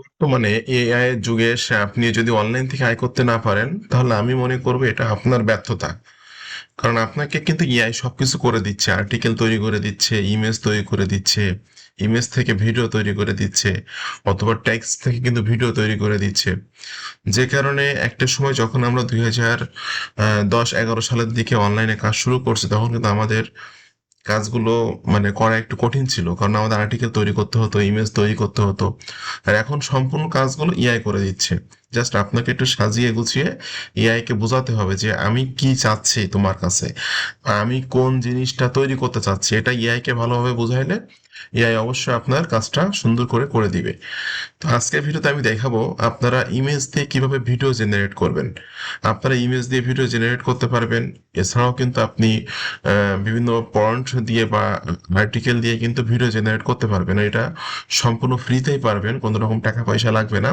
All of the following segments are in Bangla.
বর্তমানে এআই এর যুগে এসে আপনি যদি অনলাইন থেকে আয় করতে না পারেন, তাহলে আমি মনে করব এটা আপনার ব্যর্থতা। কারণ আপনাকে কিন্তু এআই সবকিছু করে দিচ্ছে, আর্টিকেল তৈরি করে দিচ্ছে, ইমেজ তৈরি করে দিচ্ছে, ইমেজ থেকে ভিডিও তৈরি করে দিচ্ছে, অথবা টেক্সট থেকে কিন্তু ভিডিও তৈরি করে দিচ্ছে। যে কারণে একটা সময় যখন আমরা 2010-11 সালের দিকে অনলাইনে কাজ শুরু করছি, তখন কিন্তু আমাদের কাজগুলো মানে করা একটু কঠিন ছিল, কারণ আমাদের আর্টিকেল তৈরি করতে হতো, ইমেজ তৈরি করতে হতো। আর এখন সম্পূর্ণ কাজগুলো এআই করে দিচ্ছে। জাস্ট আপনাকে একটু সাজিয়ে গুছিয়ে এআই কে বোঝাতে হবে যে আমি কি চাচ্ছি তোমার কাছে, আমি কোন জিনিসটা তৈরি করতে চাচ্ছি, এটা এআই কে ভালোভাবে বুঝাইলে এআই অবশ্যই আপনার কাজটা সুন্দর করে করে দিবে। তো আজকের ভিডিওতে আমি দেখাবো আপনারা ইমেজ দিয়ে কিভাবে ভিডিও জেনারেট করবেন। আপনারা ইমেজ দিয়ে ভিডিও জেনারেট করতে পারবেন। এছাড়াও কিন্তু আপনি বিভিন্ন পয়েন্ট দিয়ে বা আর্টিকেল দিয়ে কিন্তু ভিডিও জেনারেট করতে পারবেন। এটা সম্পূর্ণ ফ্রিতেই পারবেন, কোনো রকম টাকা পয়সা লাগবে না।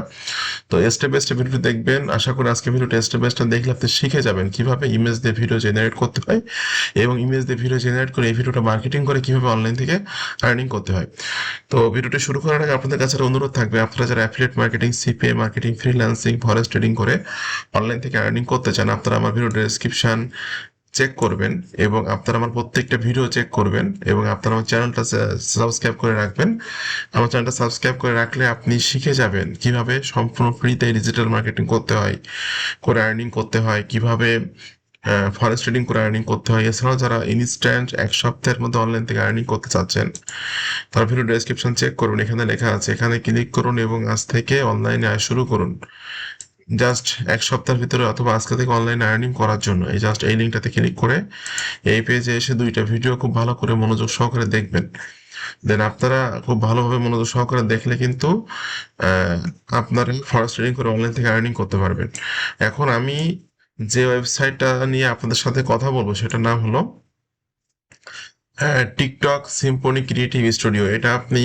তো স্টেপ বাই স্টেপ ভিডিও দেখবেন। আশা করি আজকে ভিডিওটা স্টেপ বাই স্টেপ দেখলে আপনি শিখে যাবেন কিভাবে ইমেজ দিয়ে ভিডিও জেনারেট করতে হয়, এবং ইমেজ দিয়ে ভিডিও জেনারেট করে এই ভিডিওটা মার্কেটিং করে কিভাবে অনলাইন থেকে আর্নিং করতে হয়। তো ভিডিওটি শুরু করার আগে আপনাদের কাছে একটা অনুরোধ থাকবে, আপনারা যারা affiliate marketing, CPA marketing, freelancing, forex trading করে অনলাইন থেকে আর্নিং করতে চান, আপনারা আমার ভিডিও ডেসক্রিপশন চেক করবেন, এবং আপনারা আমার প্রত্যেকটা ভিডিও চেক করবেন, এবং আপনারা আমার চ্যানেলটা সাবস্ক্রাইব করে রাখবেন। আমার চ্যানেলটা সাবস্ক্রাইব করে রাখলে আপনি শিখে যাবেন কিভাবে সম্পূর্ণ ফ্রিতে ডিজিটাল মার্কেটিং করতে হয়, করে আর্নিং করতে হয়, কিভাবে ফরেক্স ট্রেডিং করে আর্নিং করতে হয়। এছাড়াও যারা ইনস্ট্যান্ট 1 সপ্তাহের মধ্যে অনলাইন থেকে আর্নিং করতে চাচ্ছেন, তার ভিডিও ডেসক্রিপশন চেক করুন, এখানে লেখা আছে, এখানে ক্লিক করুন এবং আজ থেকে অনলাইনে আয় শুরু করুন। জাস্ট 1 সপ্তাহের ভিতরে অথবা আজকে থেকে অনলাইনে আর্নিং করার জন্য এই জাস্ট এই লিঙ্কটাতে ক্লিক করে এই পেজে এসে 2টা ভিডিও খুব ভালো করে মনোযোগ সহকারে দেখবেন। দেন আপনারা খুব ভালোভাবে মনোযোগ সহকারে দেখলে কিন্তু আহ, আপনারা ফরেক্স ট্রেডিং করে অনলাইন থেকে আর্নিং করতে পারবেন। এখন আমি যে ওয়েবসাইটটা নিয়ে আপনাদের সাথে কথা বলবো সেটার নাম হলো টিকটক সিম্ফনি ক্রিয়েটিভ স্টুডিও। এটা আপনি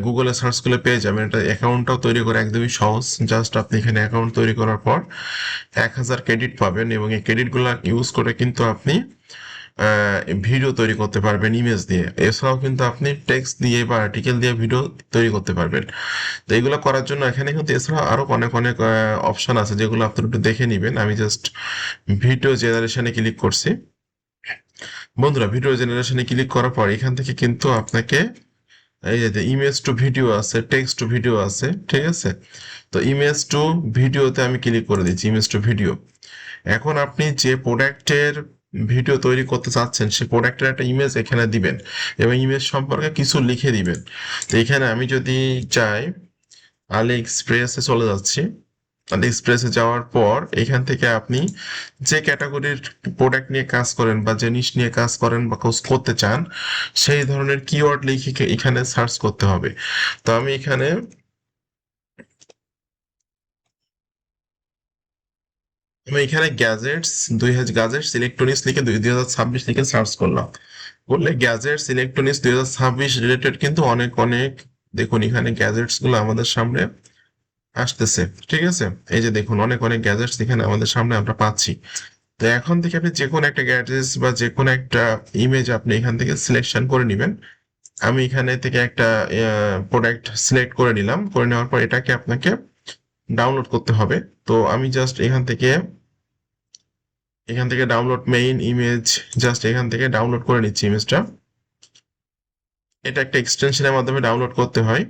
গুগলে সার্চ করলে পেয়ে যাবেন। এটা অ্যাকাউন্টটাও তৈরি করা একদমই সহজ। জাস্ট আপনি এখানে অ্যাকাউন্ট তৈরি করার পর 1000 ক্রেডিট পাবেন, এবং এই ক্রেডিটগুলো ইউজ করে কিন্তু আপনি ভিডিও তৈরি করতে পারবেন ইমেজ দিয়ে। এছাড়াও কিন্তু আপনি টেক্সট দিয়ে বা আর্টিকেল দিয়ে ভিডিও তৈরি করতে পারবেন। তো এগুলো করার জন্য এখানে কিন্তু এছাড়া আরো অনেক অনেক অপশন আছে, যেগুলো আপনারা একটু দেখে নেবেন। আমি জাস্ট ভিডিও জেনারেশনে ক্লিক করছি। বন্ধুরা, ভিডিও জেনারেশনে ক্লিক করার পর এখান থেকে কিন্তু আপনাকে এই যে ইমেজ টু ভিডিও আছে, টেক্সট টু ভিডিও আছে, ঠিক আছে? তো ইমেজ টু ভিডিওতে আমি ক্লিক করে দিচ্ছি, ইমেজ টু ভিডিও। এখন আপনি যে প্রোডাক্টের ভিডিও তৈরি করতে চাচ্ছেন সেই প্রোডাক্টের একটা ইমেজ এখানে দিবেন, এবং ইমেজ সম্পর্কে কিছু লিখে দিবেন। তো এখানে আমি যদি চাই, আলি এক্সপ্রেসে চলে যাচ্ছি। আলি এক্সপ্রেসে যাওয়ার পর এখান থেকে আপনি যে ক্যাটাগরির প্রোডাক্ট নিয়ে কাজ করেন বা জিনিস নিয়ে কাজ করেন বা কাজ করতে চান, সেই ধরনের কিওয়ার্ড লিখে এখানে সার্চ করতে হবে। তো আমি এখানে গ্যাজেটস 2000 গ্যাজেটস ইলেকট্রনিক্স লিখে 2026 লিখে সার্চ করলাম। করলে গ্যাজেটস ইলেকট্রনিক্স 2026 রিলেটেড কিন্তু অনেক অনেক, দেখুন এখানে গ্যাজেটস গুলো আমাদের সামনে আসতেছে, ঠিক আছে? এই যে দেখুন অনেক অনেক গ্যাজেটস এখানে আমাদের সামনে আমরা পাচ্ছি। তো এখন থেকে আপনি যে কোনো একটা গ্যাজেটস বা যে কোনো একটা ইমেজ আপনি এখান থেকে সিলেকশন করে নেবেন। আমি এখানে থেকে একটা প্রোডাক্ট সিলেক্ট করে নিলাম, করে নেওয়ার পর এটাকে আপনাকে ডাউনলোড করতে হবে। তো আমি জাস্ট এখান থেকে ডাউনলোড মেইন ইমেজ, জাস্ট এখান থেকে ডাউনলোড করে নিচ্ছি ইমেজটা। এটা একটা এক্সটেনশনের মাধ্যমে ডাউনলোড করতে হয়।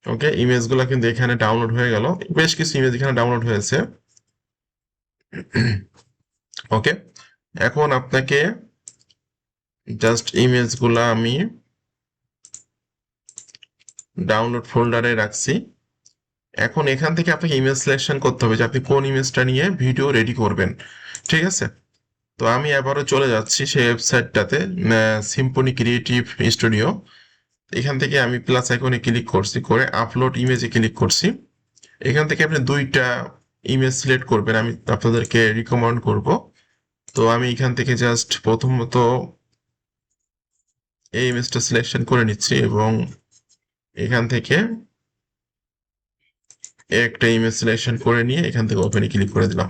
ওকে, ইমেজগুলো কিন্তু এখানে ডাউনলোড হয়ে গেল, বেশ কিছু ইমেজ এখানে ডাউনলোড হয়েছে। ওকে, এখন আপনাকে জাস্ট ইমেজগুলো আমি ডাউনলোড ফোল্ডারে রাখছি। এখন এখান থেকে আপনাকে ইমেজ সিলেকশন করতে হবে যে আপনি কোন ইমেজটা নিয়ে ভিডিও রেডি করবেন, ঠিক আছে? তো আমি আবারও চলে যাচ্ছি সেই ওয়েবসাইটটাতে, সিম্ফনি ক্রিয়েটিভ স্টুডিও। এখান থেকে আমি প্লাস আইকনে ক্লিক করছি, করে আপলোড ইমেজে ক্লিক করছি। এখান থেকে আপনি 2টা ইমেজ সিলেক্ট করবেন, আমি আপনাদেরকে রিকমেন্ড করব। তো আমি এখান থেকে জাস্ট প্রথমত এই ইমেজটা সিলেকশন করে নিচ্ছি, এবং এখান থেকে একটা ইমেজ সিলেকশন করে নিয়ে এখান থেকে ওপেনে ক্লিক করে দিলাম।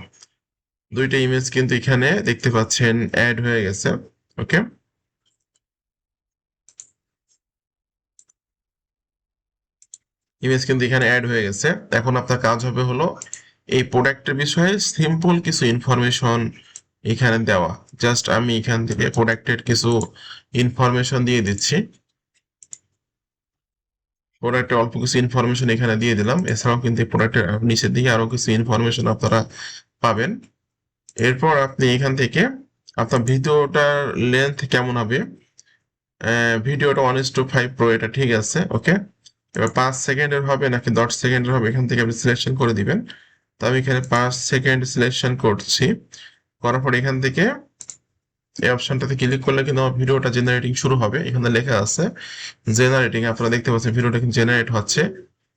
2টা ইমেজ কিন্তু এখানে দেখতে পাচ্ছেন অ্যাড হয়ে গেছে। ওকে, ইমেজ কিন্তু এখানে অ্যাড হয়ে গেছে। এখন আপনার কাজ হবে হলো এই প্রোডাক্টের বিষয়ে সিম্পল কিছু ইনফরমেশন এখানে দেওয়া। জাস্ট আমি এখান থেকে প্রোডাক্টের কিছু ইনফরমেশন দিয়ে দিচ্ছি। প্রোডাক্টের অল্প কিছু ইনফরমেশন এখানে দিয়ে দিলাম। এছাড়াও কিন্তু এই প্রোডাক্টের নিচের দিকে আরো কিছু ইনফরমেশন আপনারা পাবেন। এরপর আপনি এখান থেকে আপনার ভিডিওটার লেন্থ কেমন হবে, ভিডিওটা 1:5 প্রো, এটা ঠিক আছে, ওকে। এবার 5 সেকেন্ডের হবে নাকি 10 সেকেন্ডের হবে এখান থেকে আপনি সিলেকশন করে দিবেন। তো আমি এখানে 5 সেকেন্ড সিলেকশন করছি। করার পর এখান থেকে এই অপশনটাতে ক্লিক করলে কিন্তু আমার ভিডিওটা জেনারেটিং শুরু হবে। এখানে লেখা আছে জেনারেটিং, আপনারা দেখতে পাচ্ছেন ভিডিওটা কিন্তু জেনারেট হচ্ছে।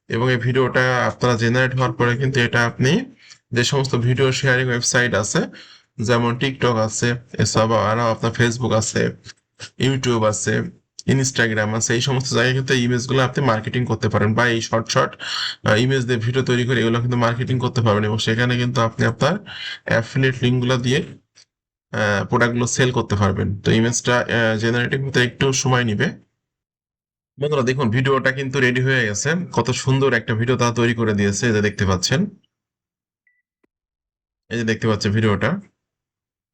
এবং এই ভিডিওটা আপনারা জেনারেট হওয়ার পরে কিন্তু এটা আপনি যে সমস্ত ভিডিও শেয়ারিং ওয়েবসাইট আছে, যেমন টিকটক আছে, এছাড়াও আরও আপনার ফেসবুক আছে, ইউটিউব আছে, ইনস্টাগ্রাম আছে, এই সমস্ত জায়গায় কিন্তু ইমেজগুলো আপনি মার্কেটিং করতে পারেন, বা এই শর্ট শর্ট ইমেজ দিয়ে ভিডিও তৈরি করে এগুলো কিন্তু মার্কেটিং করতে পারবেন। এবং সেখানে কিন্তু আপনি আপনার অ্যাফিলিয়েট লিঙ্কগুলো দিয়ে প্রোডাক্টগুলো সেল করতে পারবেন। তো ইমেজটা জেনারেটিং হতে একটু সময় নিবে। বন্ধুরা দেখুন ভিডিওটা কিন্তু রেডি হয়ে গেছে। কত সুন্দর একটা ভিডিও তারা তৈরি করে দিয়েছে, এই যে দেখতে পাচ্ছেন। এই যে দেখতে পাচ্ছেন ভিডিওটা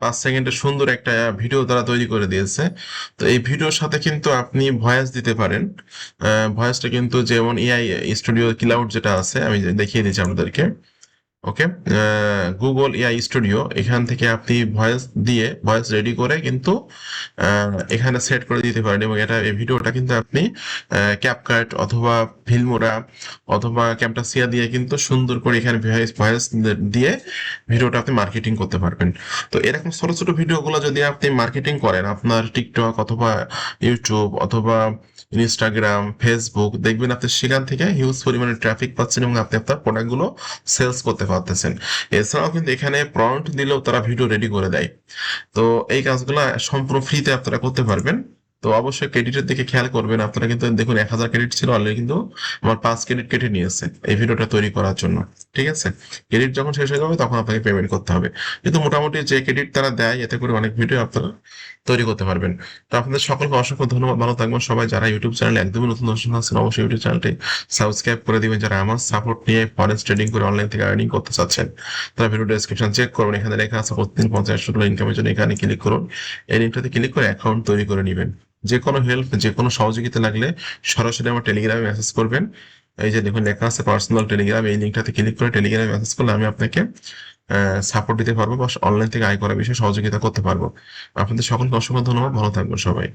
5 সেকেন্ডের সুন্দর একটা ভিডিও তারা তৈরি করে দিয়েছে। তো এই ভিডিওর সাথে কিন্তু আপনি ভয়েস দিতে পারেন। ভয়েসটা কিন্তু যেমন এআই স্টুডিও ক্লাউড যেটা আছে, আমি দেখিয়ে দিচ্ছি আপনাদেরকে। ওকে, গুগল এআই স্টুডিও, এখান থেকে আপনি ভয়েস দিয়ে ভয়েস রেডি করে কিন্তু এখানে সেট করে দিতে পারেন। এবং এটা এই ভিডিওটা কিন্তু আপনি ক্যাপকাট অথবা ফিল্মোরা অথবা ক্যামটাসিয়া দিয়ে কিন্তু সুন্দর করে এখানে ভয়েস ভয়েস দিয়ে ভিডিওটা আপনি মার্কেটিং করতে পারবেন। তো এরকম ছোট ছোট ভিডিওগুলো যদি আপনি মার্কেটিং করেন আপনার টিকটক অথবা ইউটিউব অথবা ইনস্টাগ্রাম, ফেসবুক, দেখবেন আপনি সেখান থেকে হিউজ পরিমাণে ট্রাফিক পাচ্ছেন এবং আপনি আপনার প্রোডাক্টগুলো সেলস করতে পারতেছেন। এছাড়াও কিন্তু এখানে প্রম্পট দিলেও তারা ভিডিও রেডি করে দেয়। তো এই কাজগুলো সম্পূর্ণ ফ্রিতে আপনারা করতে পারবেন। তো অবশ্যই ক্রেডিটের দিকে খেয়াল করবেন। আপনারা কিন্তু দেখুন 1000 ক্রেডিট ছিল, অলরেডি কিন্তু আমার 5 ক্রেডিট কেটে নিয়েছে এই ভিডিওটা তৈরি করার জন্য। ঠিক আছে, ক্রেডিট যখন শেষ হয়ে যাবে তখন আপনাকে পেমেন্ট করতে হবে। কিন্তু মোটামুটি যে ক্রেডিট তারা দেয় এতে করে অনেক ভিডিও আপনারা তৈরি করতে পারবেন। তো আপনাদের সকলকে অসংখ্য ধন্যবাদ। ভালো থাকবেন সবাই। যারা ইউটিউব চ্যানেলে একদমই নতুন দর্শক আছেন অবশ্যই ইউটিউব চ্যানেলটি সাবস্ক্রাইব করে দিবেন। যারা আমার সাপোর্ট নিয়ে ফরেক্স ট্রেডিং করে অনলাইন থেকে আর্নিং করতে চাচ্ছেন তারা ভিডিও ডেসক্রিপশন চেক করুন। এখানে লেখা আছে প্রতিদিন $50 ইনকামের জন্য এখানে ক্লিক করুন। এই লিঙ্কটাতে ক্লিক করে অ্যাকাউন্ট তৈরি করে নেবেন। যে কোনো হেল্প, যে কোনো সহযোগিতা লাগলে সরাসরি আমার টেলিগ্রামে মেসেজ করবেন। এই যে দেখুন লেখা আছে পার্সোনাল টেলিগ্রাম, এই লিঙ্কটাতে ক্লিক করে টেলিগ্রামে মেসেজ করলে আমি আপনাকে সাপোর্ট দিতে পারবো বা অনলাইন থেকে আয় করার বিষয়ে সহযোগিতা করতে পারবো। আপনাদের সকলকে অসংখ্য ধন্যবাদ। ভালো থাকবেন সবাই।